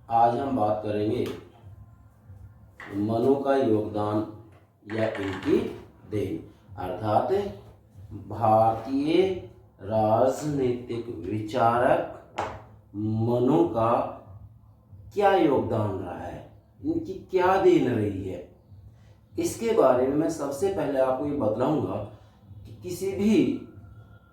आज हम बात करेंगे मनु का योगदान या इनकी देन, अर्थात भारतीय राजनीतिक विचारक मनु का क्या योगदान रहा है, इनकी क्या देन रही है। इसके बारे में मैं सबसे पहले आपको ये बतलाऊंगा कि किसी भी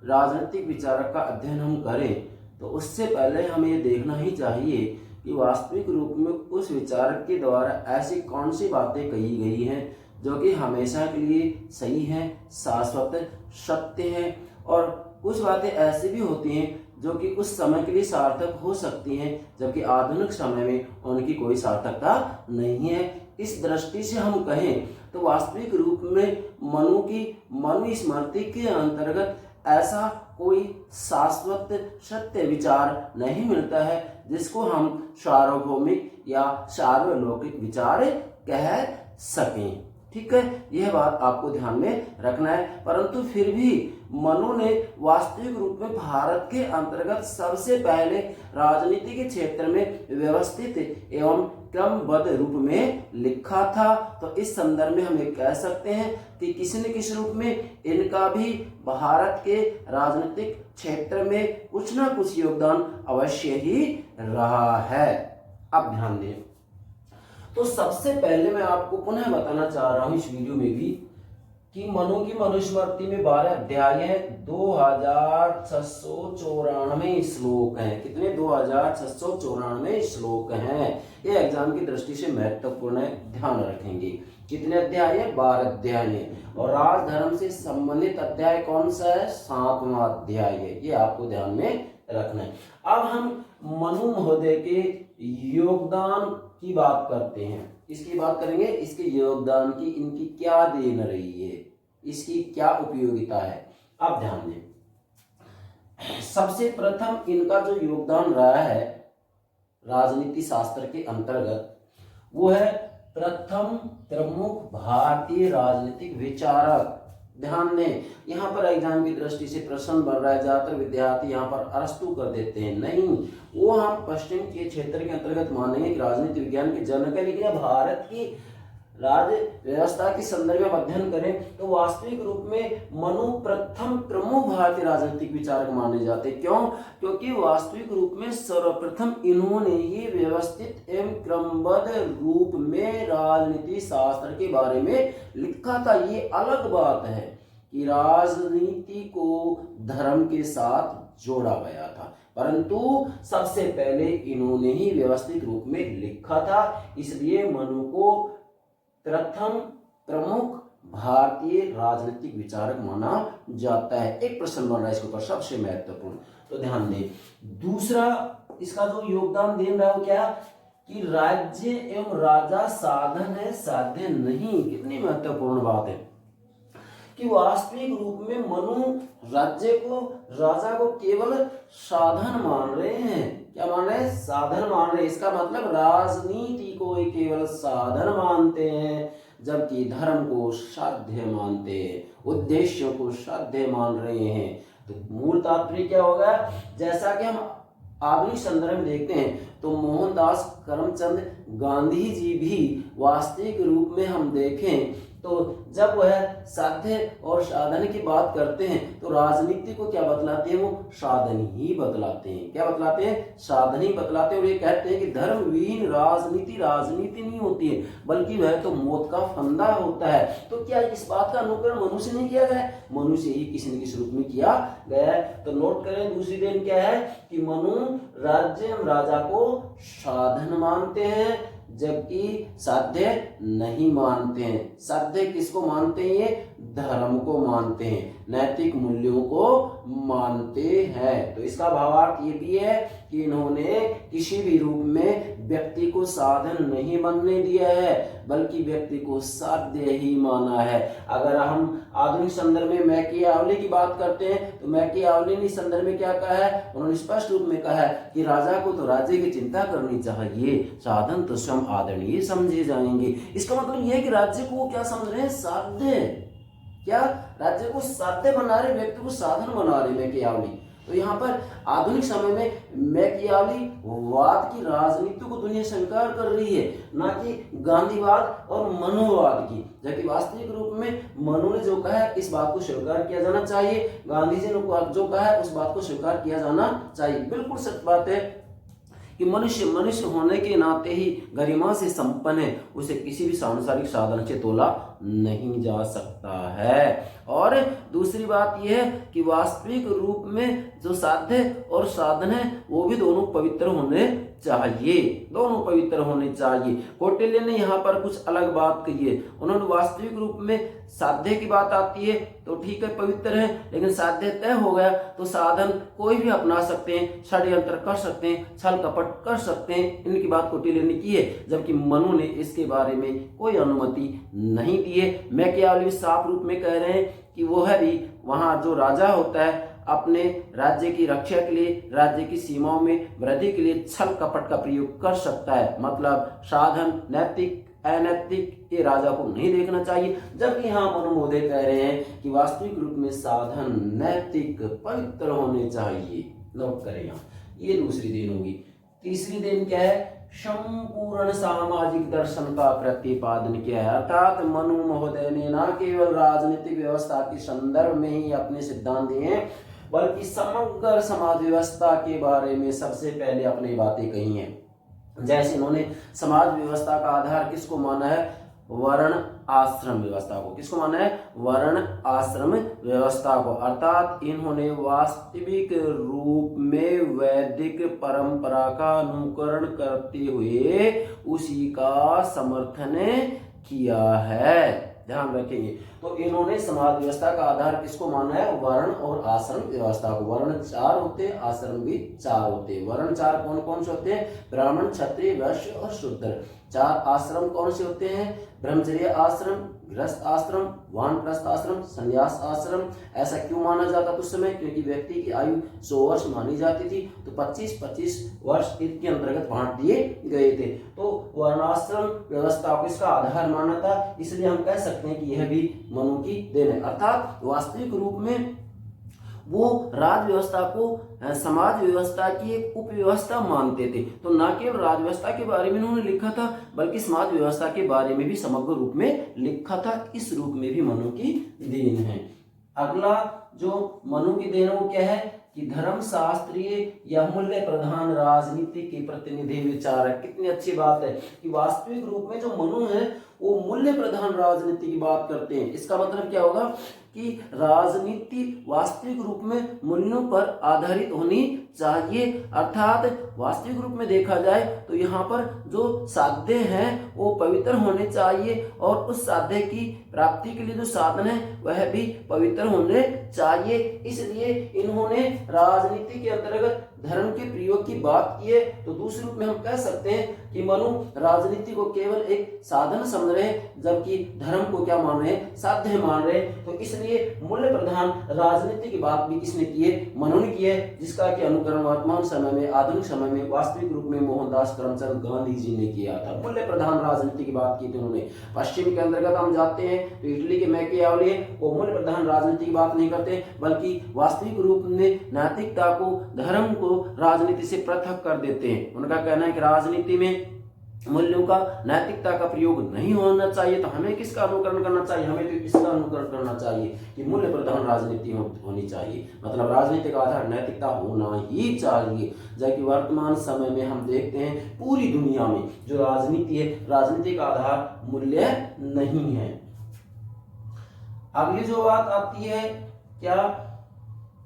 राजनीतिक विचारक का अध्ययन हम करें तो उससे पहले हमें ये देखना ही चाहिए कि वास्तविक रूप में उस विचारक के द्वारा ऐसी कौन सी बातें कही गई हैं जो कि हमेशा के लिए सही हैं, शाश्वत सत्य हैं, और कुछ बातें ऐसी भी होती हैं जो कि उस समय के लिए सार्थक हो सकती हैं, जबकि आधुनिक समय में उनकी कोई सार्थकता नहीं है। इस दृष्टि से हम कहें तो वास्तविक रूप में मनु स्मृति के अंतर्गत ऐसा कोई शाश्वत सत्य विचार नहीं मिलता है जिसको हम सार्वभौमिक या सार्वलौकिक विचार कह सकें। ठीक है, यह बात आपको ध्यान में रखना है। परंतु फिर भी मनु ने वास्तविक रूप में भारत के अंतर्गत सबसे पहले राजनीति के क्षेत्र में व्यवस्थित एवं क्रमबद्ध रूप में लिखा था। तो इस संदर्भ में हम ये कह सकते हैं कि किसी न किसी रूप में इनका भी भारत के राजनीतिक क्षेत्र में कुछ न कुछ योगदान अवश्य ही रहा है। अब ध्यान दें, तो सबसे पहले मैं आपको पुनः बताना चाह रहा हूं इस वीडियो में भी कि मनु की मनुस्मृति में 12 अध्याय है, 2694 श्लोक हैं। कितने? 2694 श्लोक हैं। ये एग्जाम की दृष्टि से महत्वपूर्ण है, ध्यान रखेंगे। कितने अध्याय है? 12 अध्याय है। और राजधर्म से संबंधित अध्याय कौन सा है? 7वां अध्याय है। ये आपको ध्यान में रखना है। अब हम मनु महोदय के योगदान की बात करते हैं, इसकी बात करेंगे, इसके योगदान की, इनकी क्या देन रही है, इसकी क्या उपयोगिता है। अब ध्यान दें, सबसे प्रथम इनका जो योगदान रहा है राजनीति शास्त्र के अंतर्गत, वो है प्रथम प्रमुख भारतीय राजनीतिक विचारक। ध्यान दें, यहाँ पर एग्जाम की दृष्टि से प्रश्न बन रहा है, ज्यादातर विद्यार्थी यहाँ पर अरस्तु कर देते हैं। नहीं, वो हम पश्चिम के क्षेत्र के अंतर्गत मानेंगे कि राजनीति विज्ञान के जनक है। लेकिन भारत की राज्य व्यवस्था के संदर्भ में अध्ययन करें तो वास्तविक रूप में मनु प्रथम प्रमुख भारतीय राजनीतिक विचारक माने जाते। क्यों? क्योंकि वास्तविक रूप में सर्वप्रथम इन्होंने ही व्यवस्थित एवं क्रमबद्ध रूप में राजनीति शास्त्र के बारे में लिखा था। ये अलग बात है कि राजनीति को धर्म के साथ जोड़ा गया था, परंतु सबसे पहले इन्होंने ही व्यवस्थित रूप में लिखा था, इसलिए मनु को प्रथम प्रमुख भारतीय राजनीतिक विचारक माना जाता है। एक प्रश्न बन रहा है इसके ऊपर, सबसे महत्वपूर्ण, तो ध्यान दें। दूसरा इसका जो योगदान दे रहा है वो क्या, कि राज्य एवं राजा साधन है, साध्य नहीं। कितनी महत्वपूर्ण बात है कि वास्तविक रूप में मनु राज्य को, राजा को केवल साधन मान रहे हैं। क्या मान रहे हैं? साधन मान रहे हैं। इसका मतलब राजनीति को केवल साधन मानते हैं, जबकि धर्म को साध्य मानते हैं, उद्देश्यों को साध्य मान रहे हैं। तो मूल तात्पर्य क्या होगा? जैसा कि हम आधुनिक संदर्भ में देखते हैं तो मोहनदास करमचंद गांधी जी भी वास्तविक रूप में हम देखें तो जब वह साध्य और साधन की बात करते हैं तो राजनीति को क्या बतलाते हैं? वो साधन ही बतलाते हैं। क्या बतलाते हैं? साधन ही बतलाते हैं। और ये कहते हैं कि धर्म विहीन राजनीति राजनीति नहीं होती है, बल्कि वह तो मौत का फंदा होता है। तो क्या इस बात का अनुकरण मनु से नहीं किया गया? मनु से ही किसी न किसी रूप में किया गया है। तो नोट करें, दूसरी देन क्या है कि मनु राज्य एवं राजा को साधन मानते हैं, जबकि साध्य नहीं मानते हैं। साध्य किसको मानते हैं? ये धर्म को मानते हैं, नैतिक मूल्यों को मानते हैं। तो इसका भावार्थ ये भी है कि इन्होंने किसी भी रूप में व्यक्ति को साधन नहीं बनने दिया है, बल्कि व्यक्ति को साध्य ही माना है। अगर हम आधुनिक संदर्भ में मैकियावली की बात करते हैं तो मैकियावली ने संदर्भ में क्या कहा है? उन्होंने स्पष्ट रूप में कहा है कि राजा को तो राज्य की चिंता करनी चाहिए, साधन तो स्वयं आदरणीय समझे जाएंगे। इसका मतलब यह है कि राज्य को वो क्या समझ रहे हैं? साध्य। क्या राज्य को साध्य बना रहे, व्यक्ति को साधन बना रहे मैकियावली। तो यहाँ पर आधुनिक समय में मैकियावलीवाद की राजनीति को दुनिया स्वीकार कर रही है, ना कि गांधीवाद और मनुवाद की। जबकि वास्तविक रूप में मनु ने जो कहा है इस बात को स्वीकार किया जाना चाहिए, गांधी जी ने जो कहा है उस बात को स्वीकार किया जाना चाहिए। बिल्कुल सच बात है कि मनुष्य मनुष्य होने के नाते ही गरिमा से संपन्न है, उसे किसी भी सांसारिक साधन से तोला नहीं जा सकता है। और दूसरी बात यह है कि वास्तविक रूप में जो साध्य और साधन है वो भी दोनों पवित्र होने चाहिए, दोनों पवित्र होने चाहिए। कौटिल्य ने यहाँ पर कुछ अलग बात कही है। उन्होंने वास्तविक रूप में साध्य की बात आती है तो ठीक है पवित्र है, लेकिन साध्य तय हो गया तो साधन कोई भी अपना सकते हैं, षड्यंत्र कर सकते हैं, छल कपट कर सकते हैं, इनकी बात कौटिल्य ने की है। जबकि मनु ने इसके बारे में कोई अनुमति नहीं दी है। मैकियावली साफ रूप में कह रहे हैं कि वो है भी वहाँ जो राजा होता है अपने राज्य की रक्षा के लिए, राज्य की सीमाओं में वृद्धि के लिए छल कपट का प्रयोग कर सकता है। मतलब साधन नैतिक अनैतिक ये राजा को नहीं देखना चाहिए। जबकि यहाँ मनु महोदय कह रहे हैं कि वास्तविक रूप में साधन नैतिक पवित्र होने चाहिए। नोट करें यहाँ, ये दूसरी देन होगी। तीसरी देन क्या है? संपूर्ण सामाजिक दर्शन का प्रतिपादन किया है। अर्थात मनु महोदय ने न केवल राजनीतिक व्यवस्था के संदर्भ में ही अपने सिद्धांत दिए हैं, बल्कि समग्र समाज व्यवस्था के बारे में सबसे पहले अपनी बातें कही हैं। जैसे इन्होंने समाज व्यवस्था का आधार किसको माना है? वर्ण आश्रम व्यवस्था को। किसको माना है? वर्ण आश्रम व्यवस्था को। अर्थात इन्होंने वास्तविक रूप में वैदिक परंपरा का अनुकरण करते हुए उसी का समर्थन किया है। ध्यान रखेंगे। तो इन्होंने समाज व्यवस्था का आधार किसको माना है? वर्ण और आश्रम व्यवस्था को। वर्ण 4 होते हैं, आश्रम भी 4 होते हैं। वर्ण 4 कौन कौन से होते हैं? ब्राह्मण, क्षत्रिय, वैश्य और शूद्र। 4 आश्रम कौन से होते हैं? ब्रह्मचर्य आश्रम, गृहस्थ आश्रम, वानप्रस्थ आश्रम, संन्यास आश्रम। ऐसा क्यों माना जाता था उस समय? क्योंकि व्यक्ति की आयु 100 वर्ष मानी जाती थी, तो 25-25 वर्ष इसके अंतर्गत बांट दिए गए थे। तो वर्णाश्रम व्यवस्था को इसका आधार माना था, इसलिए हम कह सकते हैं कि यह भी मनु की देन है। अर्थात वास्तविक रूप में वो राज व्यवस्था को समाज व्यवस्था की एक उपव्यवस्था मानते थे। तो न केवल राज व्यवस्था के बारे में उन्होंने लिखा था, बल्कि समाज व्यवस्था के बारे में भी समग्र रूप में लिखा था। इस रूप में भी मनु की देन है। अगला जो मनु की देन है वो क्या है? कि धर्म शास्त्रीय या मूल्य प्रधान राजनीति के प्रतिनिधि विचारक। कितनी अच्छी बात है कि वास्तविक रूप में जो मनु है वो मूल्य प्रधान राजनीति की बात करते हैं। इसका मतलब क्या होगा कि राजनीति वास्तविक रूप में मूल्यों पर आधारित होनी चाहिए। अर्थात वास्तविक रूप में देखा जाए तो यहाँ पर जो साध्य हैं वो पवित्र होने चाहिए, और उस साध्य की प्राप्ति के लिए जो साधन है वह भी पवित्र होने चाहिए। इसलिए इन्होंने राजनीति के अंतर्गत धर्म के प्रयोग की बात की है। तो दूसरे रूप में हम कह सकते हैं कि मनु राजनीति को केवल एक साधन समझ रहे हैं, जबकि धर्म को क्या मान रहे हैं? साध्य मान रहे हैं। तो इसलिए मूल्य प्रधान राजनीति की बात भी किसने की है? मनु ने की है, जिसका कि अनुकरण वर्तमान समय में, आधुनिक समय में वास्तविक रूप में मोहनदास करमचंद गांधी जी ने किया था। मूल्य प्रधान राजनीति की बात की थी उन्होंने। पश्चिम के अंतर्गत हम जाते हैं तो इटली के मैकियावली वो मूल्य प्रधान राजनीति की बात नहीं करते, बल्कि वास्तविक रूप में नैतिकता को, धर्म को राजनीति से पृथक कर देते हैं। उनका कहना है कि राजनीति में मूल्यों का, नैतिकता का प्रयोग नहीं होना चाहिए। तो हमें किसका अनुकरण करना चाहिए? हमें तो इसका अनुकरण करना चाहिए कि मूल्य प्रधान राजनीति होनी चाहिए। मतलब राजनीति का आधार नैतिकता होना ही चाहिए। जबकि वर्तमान समय में हम देखते हैं पूरी दुनिया में जो राजनीति है, राजनीति का आधार मूल्य नहीं है। अगली जो बात आती है क्या?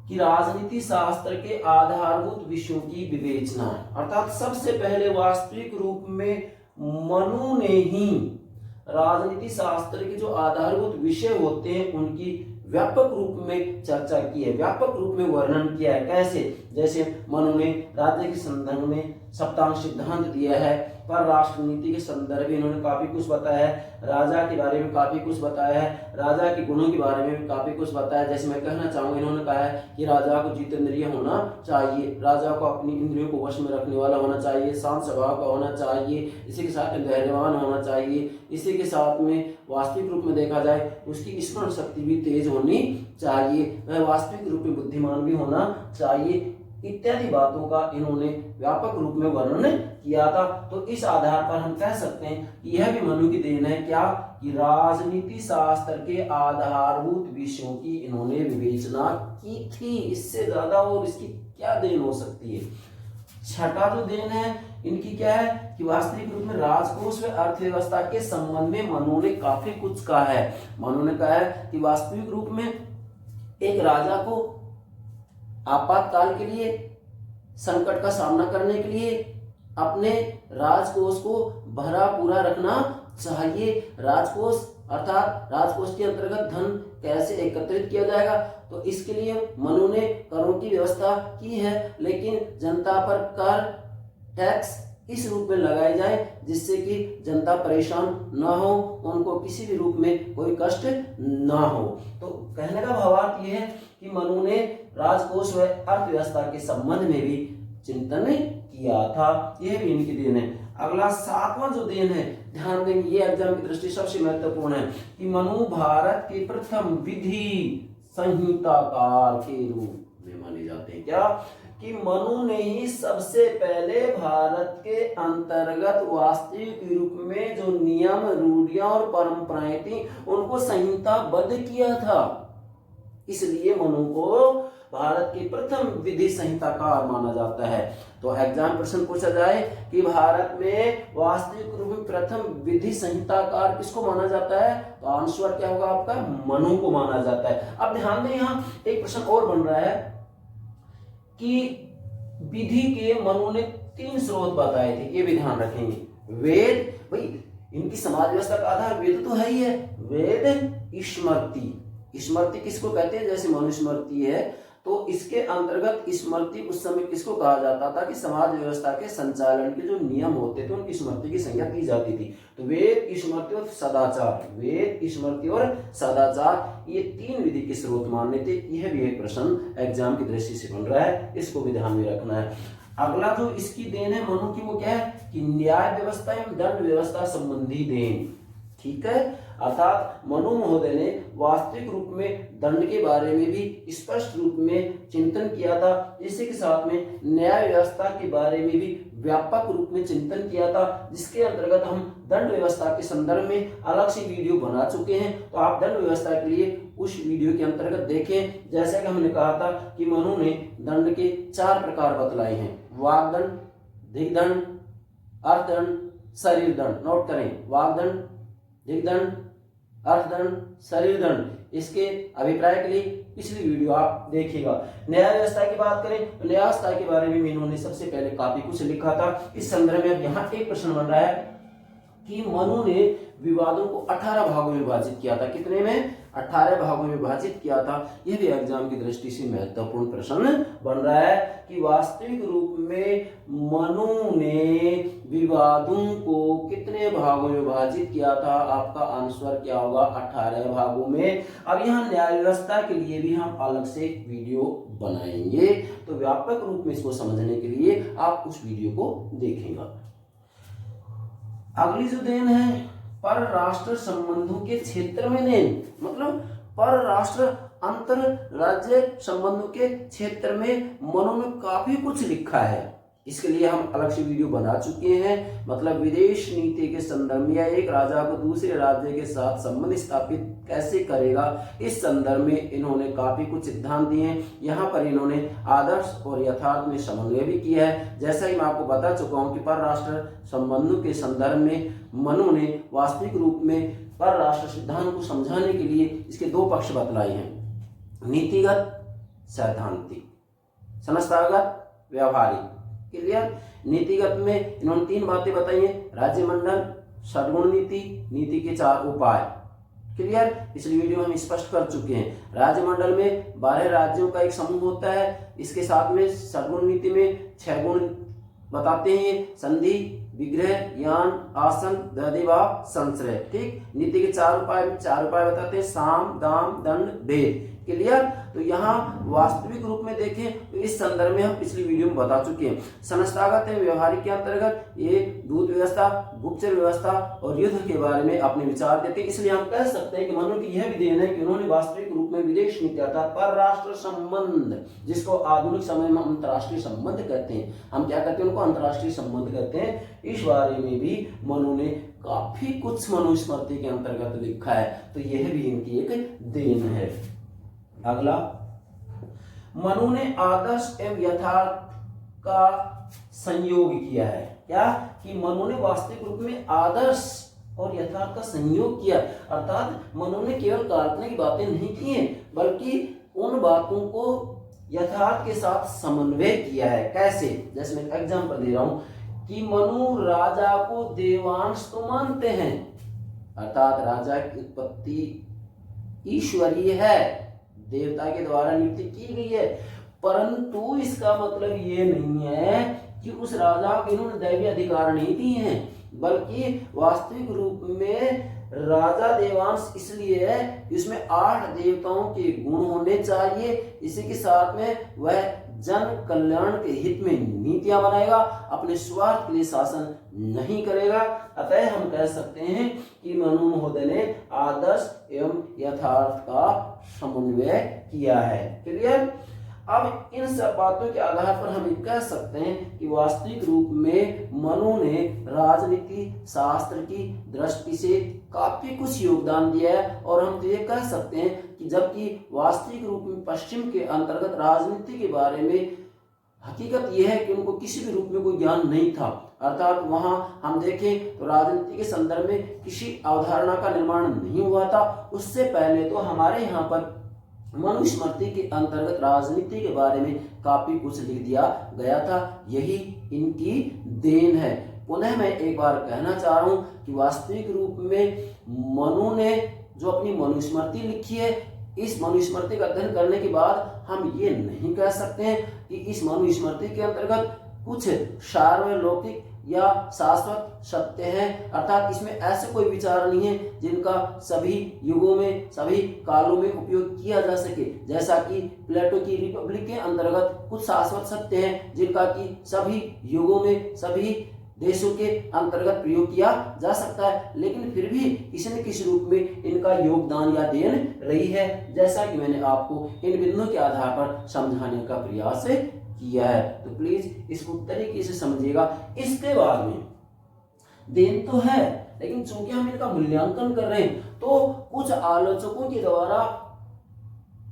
कि राजनीति शास्त्र के आधारभूत विषयों की विवेचना। अर्थात सबसे पहले वास्तविक रूप में मनु ने ही राजनीति शास्त्र के जो आधारभूत विषय होते हैं उनकी व्यापक रूप में चर्चा की है, व्यापक रूप में वर्णन किया है। कैसे? जैसे मनु ने राज्य के संदर्भ में सप्तांग सिद्धांत दिया है, पर राष्ट्र नीति के संदर्भ में इन्होंने काफी कुछ बताया है, राजा के बारे में काफी कुछ बताया है, राजा के गुणों के बारे में भी काफी कुछ बताया है। जैसे मैं कहना चाहूंगा, इन्होंने कहा है कि राजा को जितेंद्रिय होना चाहिए, राजा को अपनी इंद्रियों को वश में रखने वाला होना चाहिए, शांत स्वभाव का होना चाहिए, इसी के साथ धैर्यवान होना चाहिए, इसी के साथ में वास्तविक रूप में देखा जाए उसकी स्मरण शक्ति भी तेज होनी चाहिए, वह वास्तविक रूप में बुद्धिमान भी होना चाहिए, इत्यादि बातों का इन्होंने व्यापक रूप में वर्णन किया था। तो इस आधार पर हम कह सकते हैं कि यह भी मनु की देन है क्या, कि राजनीति शास्त्र के आधारभूत विषयों की इन्होंने विवेचना की थी। इससे ज्यादा और इसकी क्या देन हो सकती है। छठा जो देन है इनकी क्या है कि वास्तविक रूप में राजकोष व अर्थव्यवस्था के संबंध में मनु ने काफी कुछ कहा है। मनु ने कहा है कि वास्तविक रूप में एक राजा को आपातकाल के लिए, संकट का सामना करने के लिए अपने राजकोष को भरा पूरा रखना चाहिए। राजकोष अर्थात राजकोष के अंतर्गत धन कैसे एकत्रित किया जाएगा, तो इसके लिए मनु ने करों की व्यवस्था की है, लेकिन जनता पर कर टैक्स इस रूप में लगाई जाए जिससे कि जनता परेशान ना हो, उनको किसी भी रूप में कोई कष्ट ना हो। तो कहने का भावार्थ यह है कि मनु ने राजकोष व अर्थव्यवस्था के संबंध में भी चिंतन किया था। यह भी इनकी देन है। अगला सातवां जो देन है, ध्यान देंगे, ये एग्जाम की दृष्टि सबसे महत्वपूर्ण है कि मनु भारत के प्रथम विधि संहिताकार के रूप में माने जाते हैं। क्या कि मनु ने ही सबसे पहले भारत के अंतर्गत वास्तविक रूप में जो नियम, रूढ़ियां और परंपराएं थी उनको संहिताबद्ध किया था। इसलिए मनु को भारत की प्रथम विधि संहिताकार माना जाता है। तो एग्जाम प्रश्न पूछा जाए कि भारत में वास्तविक रूप में प्रथम विधि संहिताकार किसको माना जाता है, तो आंसर क्या होगा आपका, मनु को माना जाता है। अब ध्यान दें, यहाँ एक प्रश्न और बन रहा है कि विधि के मनु ने 3 स्रोत बताए थे, ये भी ध्यान रखेंगे। वेद, भाई इनकी समाज व्यवस्था का आधार वेद तो है ही है, वेद, स्मृति। स्मृति किसको कहते हैं, जैसे मनुस्मृति है तो इसके अंतर्गत स्मृति उस समय किसको कहा जाता था कि समाज व्यवस्था के संचालन के जो नियम होते थे उनकी स्मृति की संज्ञा दी जाती थी। तो वेद, स्मृति और सदाचार, वेद, स्मृति और सदाचार, ये 3 विधि के स्रोत मानने थे। यह भी एक प्रश्न एग्जाम की दृष्टि से बन रहा है, इसको भी ध्यान में रखना है। अगला जो इसकी देन है मनु की, वो क्या है कि न्याय व्यवस्था एवं दंड व्यवस्था संबंधी देन। ठीक है, अर्थात मनु महोदय ने वास्तविक रूप में दंड के बारे में भी स्पष्ट रूप में चिंतन किया था। इसी के साथ में न्याय व्यवस्था के बारे में भी व्यापक रूप में चिंतन किया था, जिसके अंतर्गत हम दंड व्यवस्था के संदर्भ में अलग से वीडियो बना चुके हैं। तो आप दंड व्यवस्था के लिए उस वीडियो के अंतर्गत देखें। जैसा कि हमने कहा था कि मनु ने दंड के 4 प्रकार बतलाए हैं, वाग्दंड, दिग्दंड, अर्थदंड, शरीर दंड। नोट करें, वाग्दंड, दिग्दंड, अर्थदंड, शरीर दंड। इसके अभिप्राय के लिए पिछली वीडियो आप देखिएगा। न्याय व्यवस्था की बात करें तो न्याय व्यवस्था के बारे में इन्होंने सबसे पहले काफी कुछ लिखा था। इस संदर्भ में अब यहाँ एक प्रश्न बन रहा है कि मनु ने विवादों को 18 भागों में विभाजित किया था। कितने में? 18 भागों में विभाजित किया था। यह भी एग्जाम की दृष्टि से महत्वपूर्ण प्रश्न बन रहा है कि वास्तविक रूप में मनु ने विवादों को कितने भागों में विभाजित किया था। आपका आंसर क्या होगा? 18 भागों में। अब यहाँ न्याय व्यवस्था के लिए भी हम अलग से एक वीडियो बनाएंगे, तो व्यापक रूप में इसको समझने के लिए आप उस वीडियो को देखेंगे। अगली जो देन है पर राष्ट्र संबंधों के क्षेत्र में देन, मतलब पर राष्ट्र अंतर राज्य संबंधों के क्षेत्र में मनु ने काफी कुछ लिखा है। इसके लिए हम अलग से वीडियो बना चुके हैं। मतलब विदेश नीति के संदर्भ में या एक राजा को दूसरे राज्य के साथ संबंध स्थापित कैसे करेगा, इस संदर्भ में इन्होंने काफी कुछ सिद्धांत दिए हैं। यहाँ पर इन्होंने आदर्श और यथार्थ में समन्वय भी किया है। जैसा ही मैं आपको बता चुका हूँ कि पर राष्ट्र संबंधों के संदर्भ में मनु ने वास्तविक रूप में पर राष्ट्र सिद्धांत को समझाने के लिए इसके 2 पक्ष बतलाए हैं, नीतिगत, सैद्धांतिक, संस्थागत, व्यवहारिक। क्लियर? नीतिगत में इन्होंने 3 बातें बताई हैं, राज्यमंडल, षड्गुण नीति, नीति के 4 उपाय। क्लियर? पिछली वीडियो में हम स्पष्ट कर चुके हैं। राज्यमंडल में 12 राज्यों का एक समूह होता है। इसके साथ में षड्गुण नीति में 6 गुण बताते हैं, संधि, विग्रह, यान, आसन, दधिवा, संश्रय। ठीक, नीति के चार उपाय बताते हैं, साम, दाम, दंड, भेद। क्लियर। तो यहाँ वास्तविक रूप में देखें तो इस संदर्भ में हम पिछली वीडियो में बता चुके हैं। संस्थागत एवं व्यवहारिक के अंतर्गत ये दूत व्यवस्था, गुप्तचर व्यवस्था और युद्ध के बारे में अपने विचार देते हैं। इसलिए हम कह सकते हैं कि मनु की यह भी देन है कि उन्होंने वास्तविक रूप में विदेश नीति अर्थात परराष्ट्र संबंध, जिसको आधुनिक समय में अंतर्राष्ट्रीय संबंध कहते हैं, हम क्या कहते हैं, उनको अंतर्राष्ट्रीय संबंध कहते हैं, इस बारे में भी मनु ने काफी कुछ मनुस्मृति के अंतर्गत लिखा है। तो यह भी इनकी एक देन है। अगला, मनु ने आदर्श एवं यथार्थ का संयोग किया है। क्या कि मनु ने वास्तविक रूप में आदर्श और यथार्थ का संयोग किया, अर्थात मनु ने केवल काल्पनिक बातें नहीं की हैं, बल्कि उन बातों को यथार्थ के साथ समन्वय किया है। कैसे? जैसे मैं एग्जांपल दे रहा हूं कि मनु राजा को देवांश तो मानते हैं, अर्थात राजा की उत्पत्ति ईश्वरीय है, देवता के द्वारा नियुक्ति की गई है, परंतु इसका मतलब ये नहीं है कि उस राजा को इन्होंने दैवीय अधिकार नहीं दिए हैं, बल्कि वास्तविक रूप में राजा देवांश इसलिए है, इसमें 8 देवताओं के गुण होने चाहिए, इसी के साथ में वह जन कल्याण के हित में नीतियां बनाएगा, अपने स्वार्थ के लिए शासन नहीं करेगा। अतः हम कह सकते हैं कि मनु महोदय ने आदर्श एवं यथार्थ का समन्वय किया है। क्लियर। अब इन सब बातों के आधार पर हम कह सकते हैं कि वास्तविक रूप में मनु ने राजनीति शास्त्र की दृष्टि से काफी कुछ योगदान दिया है, और हम तो ये कह सकते हैं कि जबकि वास्तविक रूप में पश्चिम के अंतर्गत राजनीति के बारे में हकीकत यह है कि उनको किसी भी रूप में कोई ज्ञान नहीं था, अर्थात वहां हम देखें तो राजनीति के संदर्भ में किसी अवधारणा का निर्माण नहीं हुआ था। उससे पहले तो हमारे यहाँ पर मनुस्मृति के अंतर्गत राजनीति के बारे में काफी कुछ लिख दिया गया था, यही इनकी देन है। पुनः मैं एक बार कहना चाह रहा हूं कि वास्तविक रूप में मनु ने जो अपनी मनुस्मृति लिखी है, इस मनुस्मृति का अध्ययन करने के बाद हम ये नहीं कह सकते हैं कि इस मनुस्मृति के अंतर्गत कुछ सार्वलौकिक या शाश्वत सत्य है, अर्थात इसमें ऐसे कोई विचार नहीं है जिनका सभी युगों में सभी कालों में उपयोग किया जा सके, जैसा कि प्लेटो की रिपब्लिक के अंतर्गत कुछ शाश्वत सत्य हैं जिनका कि सभी युगों में सभी देशों के अंतर्गत प्रयोग किया जा सकता है, लेकिन फिर भी किसी न किसी रूप में इनका योगदान या देन रही है, जैसा कि मैंने आपको इन बिंदुओं के आधार पर समझाने का प्रयास किया है। तो प्लीज इसको तरीके से समझिएगा। इसके बाद में देन तो है, लेकिन चूंकि हम इनका मूल्यांकन कर रहे हैं तो कुछ आलोचकों के द्वारा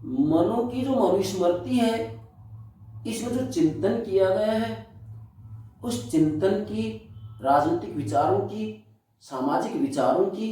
मनु की जो मनुस्मृति है, इसमें जो चिंतन किया गया है, उस चिंतन की, राजनीतिक विचारों की, सामाजिक विचारों की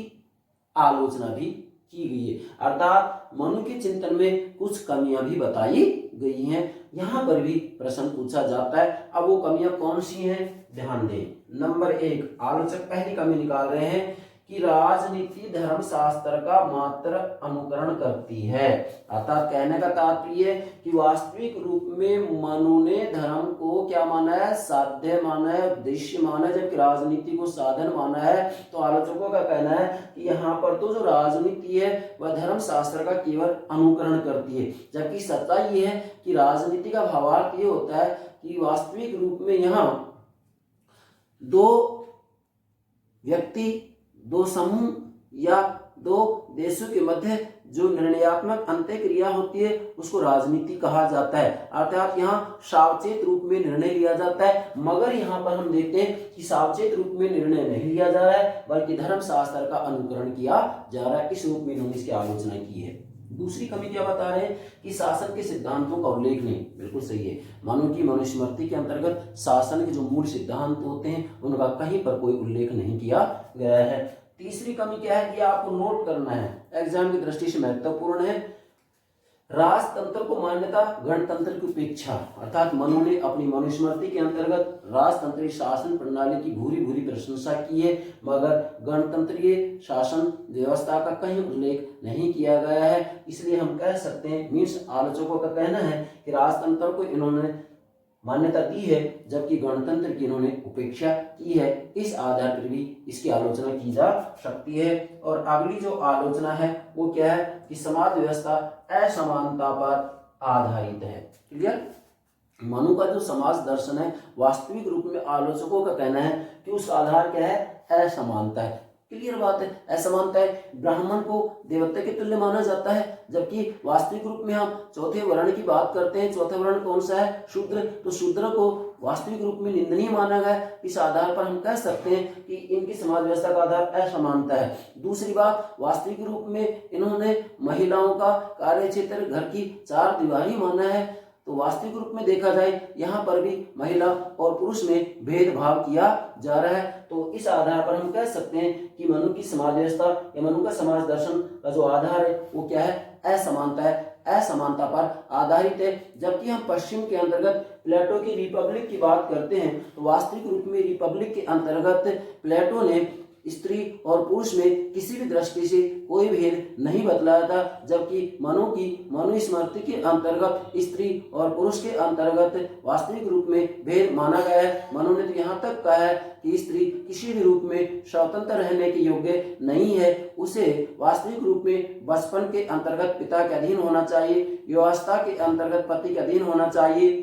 आलोचना भी की गई है, अर्थात मनु के चिंतन में कुछ कमियां भी बताई गई हैं। यहां पर भी प्रश्न पूछा जाता है। अब वो कमियां कौन सी हैं, ध्यान दें। नंबर 1, आलोचक पहली कमी निकाल रहे हैं कि राजनीति धर्म शास्त्र का मात्र अनुकरण करती है, अर्थात कहने का तात्पर्य है कि वास्तविक रूप में मनु ने धर्म को क्या माना है, साध्य माना है, उद्देश्य माना है, जबकि राजनीति को साधन माना है। तो आलोचकों का कहना है कि यहाँ पर तो जो राजनीति है वह धर्म शास्त्र का केवल अनुकरण करती है, जबकि सच्चाई ये है कि राजनीति का भावार्थ ये होता है कि वास्तविक रूप में यहाँ दो व्यक्ति, दो समूह या दो देशों के मध्य जो निर्णयात्मक अंतःक्रिया होती है उसको राजनीति कहा जाता है, अर्थात यहाँ सावचेत रूप में निर्णय लिया जाता है। मगर यहाँ पर हम देखते हैं कि सावचेत रूप में निर्णय नहीं लिया जा रहा है, बल्कि धर्म शास्त्र का अनुकरण किया जा रहा है। इस रूप में इन्होंने इसकी आलोचना की है। दूसरी कमी क्या बता रहे हैं कि शासन के सिद्धांतों का उल्लेख नहीं, बिल्कुल सही है। मनु की मनुस्मृति के अंतर्गत शासन के जो मूल सिद्धांत होते हैं उनका कहीं पर कोई उल्लेख नहीं किया गया है। तीसरी कमी क्या है कि आपको नोट करना है, एग्जाम की दृष्टि से महत्वपूर्ण है। राजतंत्र को मान्यता गणतंत्र की उपेक्षा, अर्थात मनु ने अपनी मनुस्मृति के अंतर्गत राजतंत्रीय शासन प्रणाली की भूरी प्रशंसा की है, मगर गणतंत्रीय शासन व्यवस्था का कहीं उल्लेख नहीं किया गया है। इसलिए हम कह सकते हैं, मीन्स आलोचकों का कहना है कि राजतंत्र को इन्होंने मान्यता दी है, जबकि गणतंत्र की इन्होंने उपेक्षा की है। इस आधार पर भी इसकी आलोचना की जा सकती है। और अगली जो आलोचना है वो क्या है कि समाज व्यवस्था असमानता पर आधारित है। क्लियर। मनु का जो समाज दर्शन है वास्तविक रूप में आलोचकों का कहना है कि उसका आधार क्या है, असमानता है। क्लियर बात है, असमानता है। ब्राह्मण को देवता के तुल्य माना जाता है, जबकि वास्तविक रूप में हम चौथे वर्ण की बात करते हैं। चौथा वर्ण कौन सा है, शूद्र। तो शूद्र को वास्तविक रूप में निंदनीय माना गया। इस आधार पर हम कह सकते हैं कि इनकी समाज व्यवस्था का आधार असमानता है। दूसरी बात, वास्तविक रूप में इन्होंने महिलाओं का कार्य क्षेत्र घर की चार दीवारी माना है। तो वास्तविक रूप में देखा जाए यहाँ पर भी महिला और पुरुष में भेदभाव किया जा रहा है। तो इस आधार पर हम कह सकते हैं कि मनु की समाज व्यवस्था या मनु का समाज दर्शन का जो आधार है वो क्या है, असमानता है, असमानता पर आधारित है। जबकि हम पश्चिम के अंतर्गत प्लेटो की रिपब्लिक की बात करते हैं तो वास्तविक रूप में रिपब्लिक के अंतर्गत प्लेटो ने स्त्री और पुरुष में किसी भी दृष्टि से कोई भेद नहीं बतलाया था। जबकि मनुस्मृति के अंतर्गत स्त्री और पुरुष के अंतर्गत वास्तविक रूप में भेद माना गया है। मनु ने तो यहाँ तक कहा है कि स्त्री किसी भी रूप में स्वतंत्र रहने के योग्य नहीं है। उसे वास्तविक रूप में बचपन के अंतर्गत पिता के अधीन होना चाहिए, युवावस्था के अंतर्गत पति के अधीन होना चाहिए,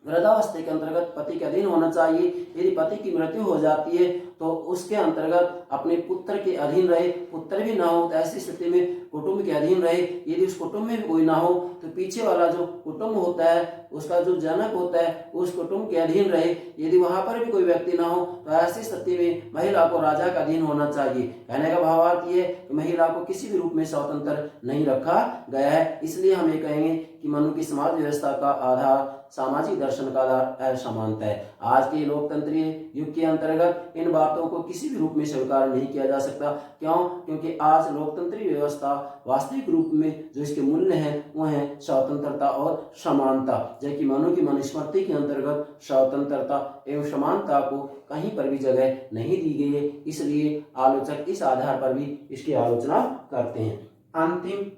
वृद्धावस्था के अंतर्गत पति के अधीन होना चाहिए। यदि पति की मृत्यु हो जाती है तो उसके अंतर्गत अपने पुत्र के अधीन रहे। पुत्र भी ना हो तो ऐसी स्थिति में कुटुंब के अधीन रहे। यदि उस कुटुंब में भी कोई ना हो तो पीछे वाला जो कुटुंब होता है उसका जो जनक होता है उस कुटुंब के अधीन रहे। यदि वहां पर भी कोई व्यक्ति ना हो तो ऐसी स्थिति में महिला को राजा का अधीन होना चाहिए। कहने का भावार्थ ये है कि महिला को किसी भी रूप में स्वतंत्र नहीं रखा गया है। इसलिए हम ये कहेंगे कि मनु की समाज व्यवस्था का आधार, सामाजिक दर्शन का आधार असमानता है। आज के लोकतंत्रीय युग के अंतर्गत इन बातों को किसी भी रूप में स्वीकार नहीं किया जा सकता। क्यों? क्योंकि आज लोकतंत्रीय व्यवस्था वास्तविक रूप में जो इसके मूल्य हैं वो हैं स्वतंत्रता और समानता। जबकि मनु की मनुस्मृति के अंतर्गत स्वतंत्रता एवं समानता को कहीं पर भी जगह नहीं दी गई है। इसलिए आलोचक इस आधार पर भी इसकी आलोचना करते हैं। अंतिम,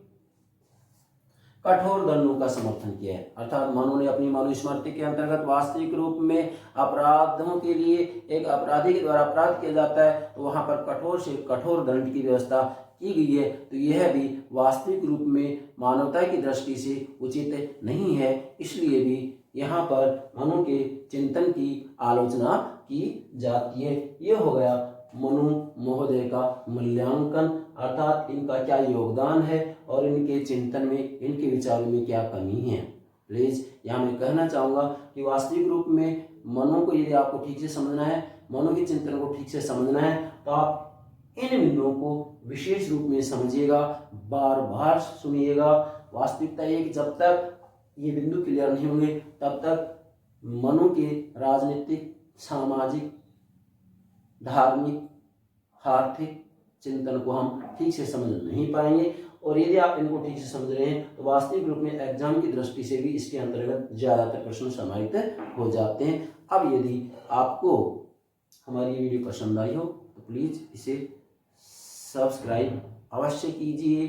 कठोर दंडों का समर्थन किया है। अर्थात मनु ने अपनी मनुस्मृति के अंतर्गत वास्तविक रूप में अपराधों के लिए एक अपराधी के द्वारा अपराध किया जाता है तो वहां पर कठोर से कठोर दंड की व्यवस्था की गई है। तो यह भी वास्तविक रूप में मानवता की दृष्टि से उचित नहीं है। इसलिए भी यहाँ पर मनु के चिंतन की आलोचना की जाती है। ये हो गया मनु महोदय का मूल्यांकन, अर्थात इनका क्या योगदान है और इनके चिंतन में, इनके विचारों में क्या कमी है। प्लीज यहाँ मैं कहना चाहूंगा कि वास्तविक रूप में मनु को यदि आपको ठीक से समझना है, मनु के चिंतन को ठीक से समझना है तो आप इन बिंदुओं को विशेष रूप में समझिएगा, बार बार सुनिएगा। वास्तविकता ये कि जब तक ये बिंदु क्लियर नहीं होंगे तब तक मनु के राजनीतिक, सामाजिक, धार्मिक, आर्थिक चिंतन को हम ठीक से समझ नहीं पाएंगे। और यदि आप इनको ठीक से समझ रहे हैं तो वास्तविक रूप में एग्जाम की दृष्टि से भी इसके अंतर्गत ज्यादातर प्रश्न समाहित हो जाते हैं। अब यदि आपको हमारी वीडियो पसंद आई हो तो प्लीज इसे सब्सक्राइब अवश्य कीजिए।